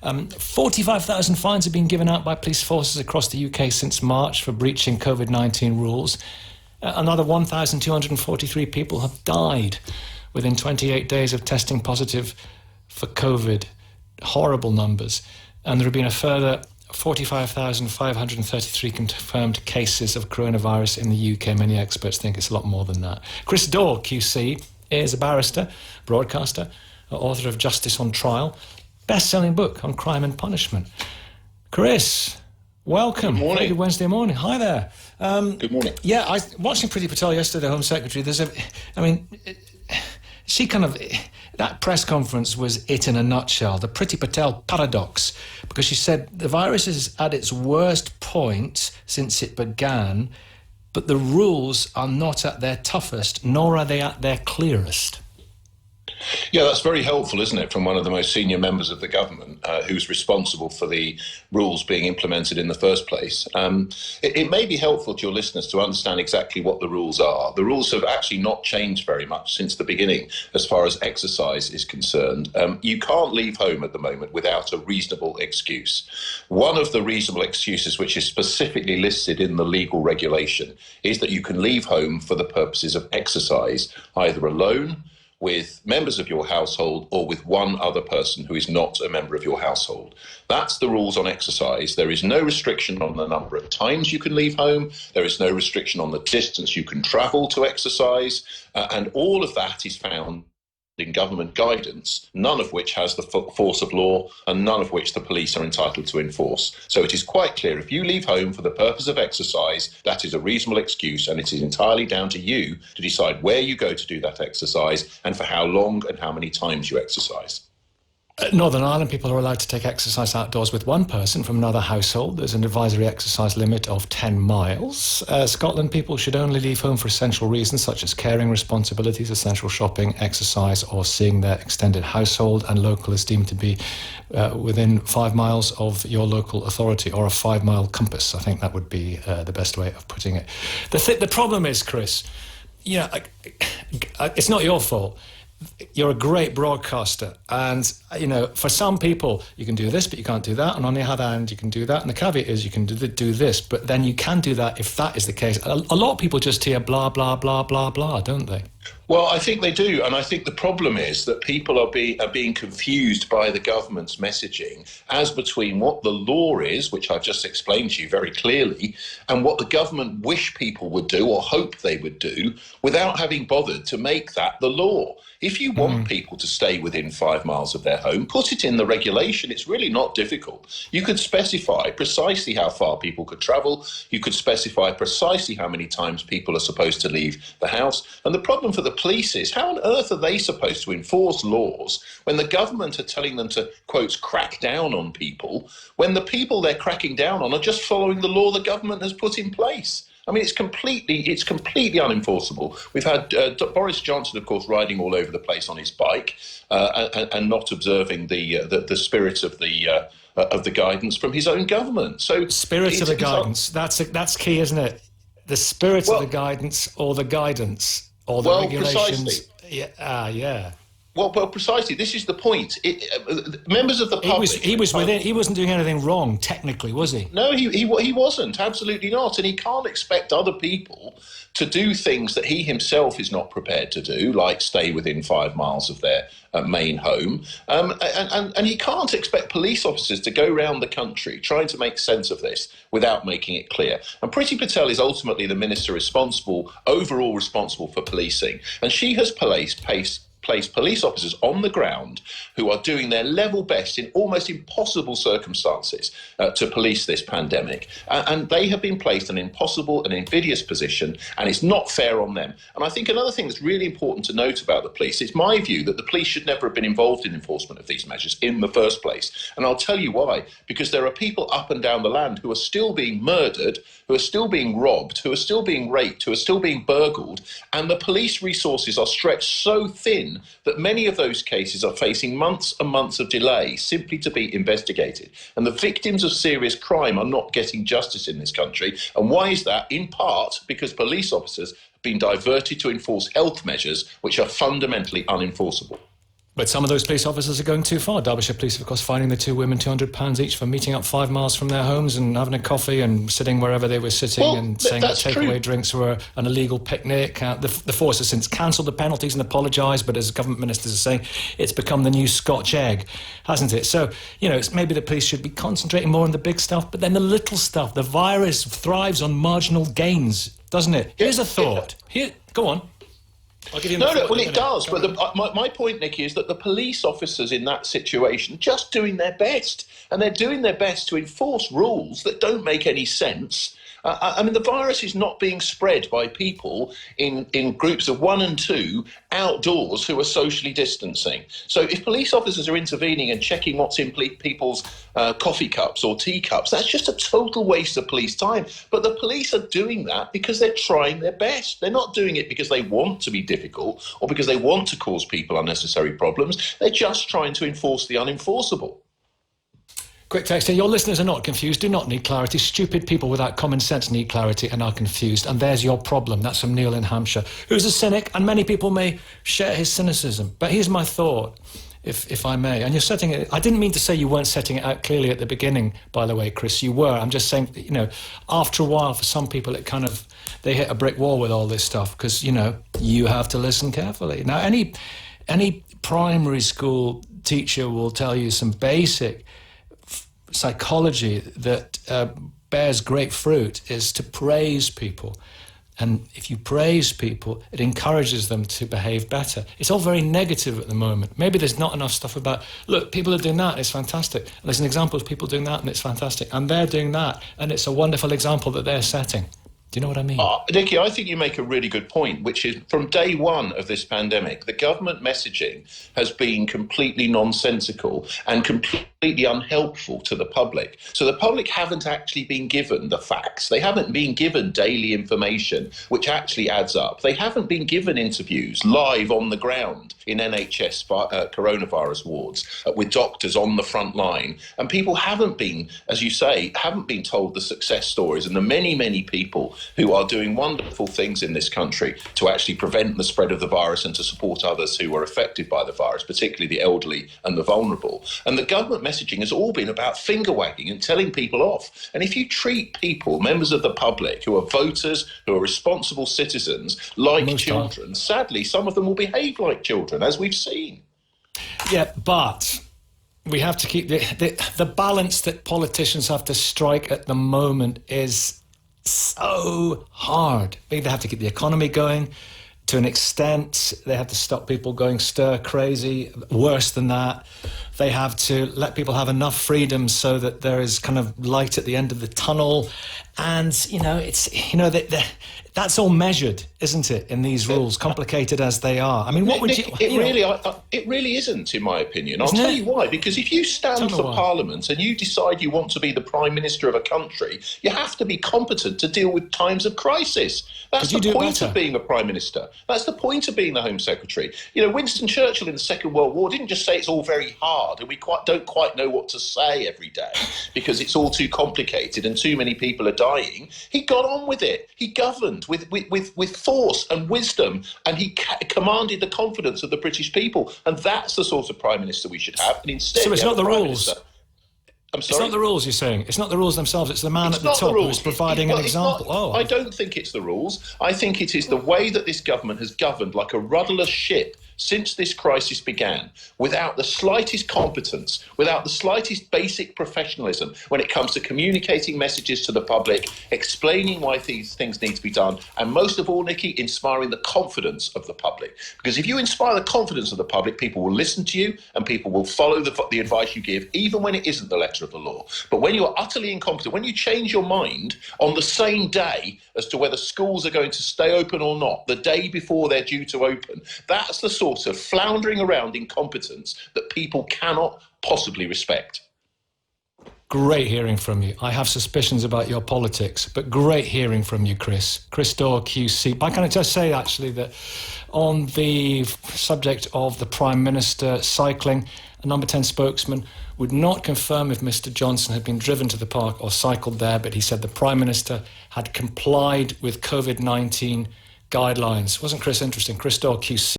45,000 fines have been given out by police forces across the UK since March for breaching COVID-19 rules. Another 1,243 people have died within 28 days of testing positive for COVID. Horrible numbers. And there have been a further 45,533 confirmed cases of coronavirus in the UK. Many experts think it's a lot more than that. Chris Daw QC is a barrister, broadcaster, author of Justice on Trial, best-selling book on crime and punishment. Chris, welcome. Good morning. Very good Wednesday morning. Hi there. Good morning. Yeah, I watching Priti Patel yesterday, Home Secretary. She kind of, that press conference was it in a nutshell, the Priti Patel paradox, because she said the virus is at its worst point since it began, but the rules are not at their toughest, nor are they at their clearest. Yeah, that's very helpful, isn't it, from one of the most senior members of the government who's responsible for the rules being implemented in the first place. It may be helpful to your listeners to understand exactly what the rules are. The rules have actually not changed very much since the beginning as far as exercise is concerned. You can't leave home at the moment without a reasonable excuse. One of the reasonable excuses which is specifically listed in the legal regulation is that you can leave home for the purposes of exercise, either alone, with members of your household, or with one other person who is not a member of your household. That's the rules on exercise. There is no restriction on the number of times you can leave home. There is no restriction on the distance you can travel to exercise. And all of that is found in government guidance, none of which has the force of law and none of which the police are entitled to enforce. So it is quite clear, if you leave home for the purpose of exercise, that is a reasonable excuse, and it is entirely down to you to decide where you go to do that exercise and for how long and how many times you exercise. Northern Ireland, people are allowed to take exercise outdoors with one person from another household. There's an advisory exercise limit of 10 miles. Scotland, people should only leave home for essential reasons such as caring responsibilities, essential shopping, exercise, or seeing their extended household, and local is deemed to be within 5 miles of your local authority, or a 5-mile compass. I think that would be the best way of putting it. The problem is, Chris, it's not your fault. You're a great broadcaster, and for some people you can do this but you can't do that, and on the other hand you can do that, and the caveat is you can do this, but then you can do that if that is the case. A lot of people just hear blah blah blah blah blah, don't they? Well, I think they do, and I think the problem is that people are being confused by the government's messaging as between what the law is, which I've just explained to you very clearly, and what the government wish people would do or hope they would do without having bothered to make that the law. If you want people to stay within 5 miles of their home, put it in the regulation. It's really not difficult. You could specify precisely how far people could travel. You could specify precisely how many times people are supposed to leave the house. And the problem for the police is, how on earth are they supposed to enforce laws when the government are telling them to, quote, crack down on people, when the people they're cracking down on are just following the law the government has put in place? I mean, it's completely unenforceable. We've had Boris Johnson, of course, riding all over the place on his bike and not observing the spirit of the guidance from his own government. So, spirit of the guidance, that's key, isn't it? The spirit of the guidance, or the guidance, or the regulations. Precisely. Yeah. Well, precisely. This is the point. Members of the public. He wasn't doing anything wrong, technically, was he? No, he wasn't. Absolutely not. And he can't expect other people to do things that he himself is not prepared to do, like stay within 5 miles of their main home. And he can't expect police officers to go around the country trying to make sense of this without making it clear. And Priti Patel is ultimately the minister overall responsible for policing. And she has placed police officers on the ground who are doing their level best in almost impossible circumstances to police this pandemic. And they have been placed in an impossible and invidious position, and it's not fair on them. And I think another thing that's really important to note about the police, it's my view that the police should never have been involved in enforcement of these measures in the first place. And I'll tell you why. Because there are people up and down the land who are still being murdered, who are still being robbed, who are still being raped, who are still being burgled, and the police resources are stretched so thin that many of those cases are facing months and months of delay simply to be investigated. And the victims of serious crime are not getting justice in this country. And why is that? In part because police officers have been diverted to enforce health measures which are fundamentally unenforceable. But some of those police officers are going too far. Derbyshire Police, of course, fining the two women £200 each for meeting up 5 miles from their homes and having a coffee and sitting wherever they were sitting, and saying that takeaway drinks were an illegal picnic. The force has since cancelled the penalties and apologised, but as government ministers are saying, it's become the new Scotch egg, hasn't it? So, it's maybe the police should be concentrating more on the big stuff, but then the little stuff. The virus thrives on marginal gains, doesn't it? Here's a thought. Go on. I'll give you well, it does. But my point, Nicky, is that the police officers in that situation are just doing their best. And they're doing their best to enforce rules that don't make any sense. I mean, the virus is not being spread by people in groups of 1 and 2 outdoors who are socially distancing. So if police officers are intervening and checking what's in people's coffee cups or teacups, that's just a total waste of police time. But the police are doing that because they're trying their best. They're not doing it because they want to be difficult or because they want to cause people unnecessary problems. They're just trying to enforce the unenforceable. Quick text here. Your listeners are not confused, do not need clarity. Stupid people without common sense need clarity and are confused. And there's your problem. That's from Neil in Hampshire, who's a cynic, and many people may share his cynicism. But here's my thought, if I may. And you're setting it... I didn't mean to say you weren't setting it out clearly at the beginning, by the way, Chris. You were. I'm just saying, after a while, for some people, it kind of... They hit a brick wall with all this stuff because, you have to listen carefully. Now, any primary school teacher will tell you some basic psychology that bears great fruit is to praise people. And if you praise people, it encourages them to behave better. It's all very negative at the moment. Maybe there's not enough stuff about, look, people are doing that, it's fantastic. And there's an example of people doing that and it's fantastic. And they're doing that and it's a wonderful example that they're setting. Do you know what I mean? Nicky, I think you make a really good point, which is from day one of this pandemic, the government messaging has been completely nonsensical and completely unhelpful to the public. So the public haven't actually been given the facts. They haven't been given daily information, which actually adds up. They haven't been given interviews live on the ground in NHS coronavirus wards with doctors on the front line. And people haven't been, as you say, haven't been told the success stories and the many, many people who are doing wonderful things in this country to actually prevent the spread of the virus and to support others who are affected by the virus, particularly the elderly and the vulnerable. And the government messaging has all been about finger wagging and telling people off. And if you treat people, members of the public, who are voters, who are responsible citizens, like children, sadly, some of them will behave like children, as we've seen. Yeah, but we have to keep the balance that politicians have to strike at the moment is so hard. They have to keep the economy going to an extent. They have to stop people going stir crazy. Worse than that, they have to let people have enough freedom so that there is kind of light at the end of the tunnel. And that's all measured, isn't it, in these rules, complicated as they are? I mean, what would you... It really isn't, in my opinion. I'll tell you why. Because if you stand for Parliament and you decide you want to be the Prime Minister of a country, you have to be competent to deal with times of crisis. That's the point of being a Prime Minister. That's the point of being the Home Secretary. Winston Churchill in the Second World War didn't just say it's all very hard and we don't quite know what to say every day because it's all too complicated and too many people are dying. He got on with it. He governed with force and wisdom, and he commanded the confidence of the British people. And that's the sort of Prime Minister we should have. And instead, so it's not the rules. I'm sorry? It's not the rules, you're saying. It's not the rules themselves. It's the man at the top who's providing an example. I don't think it's the rules. I think it is the way that this government has governed like a rudderless ship since this crisis began, without the slightest competence, without the slightest basic professionalism when it comes to communicating messages to the public, explaining why these things need to be done, and most of all, Nicky, inspiring the confidence of the public. Because if you inspire the confidence of the public, people will listen to you and people will follow the advice you give, even when it isn't the letter of the law. But when you are utterly incompetent, when you change your mind on the same day as to whether schools are going to stay open or not, the day before they're due to open, that's the sort of floundering around incompetence that people cannot possibly respect. Great hearing from you. I have suspicions about your politics, but great hearing from you, Chris. Chris Daw QC. But can I just say, actually, that on the subject of the Prime Minister cycling, a Number 10 spokesman would not confirm if Mr Johnson had been driven to the park or cycled there, but he said the Prime Minister had complied with COVID-19 guidelines. Wasn't Chris interesting? Chris Daw QC.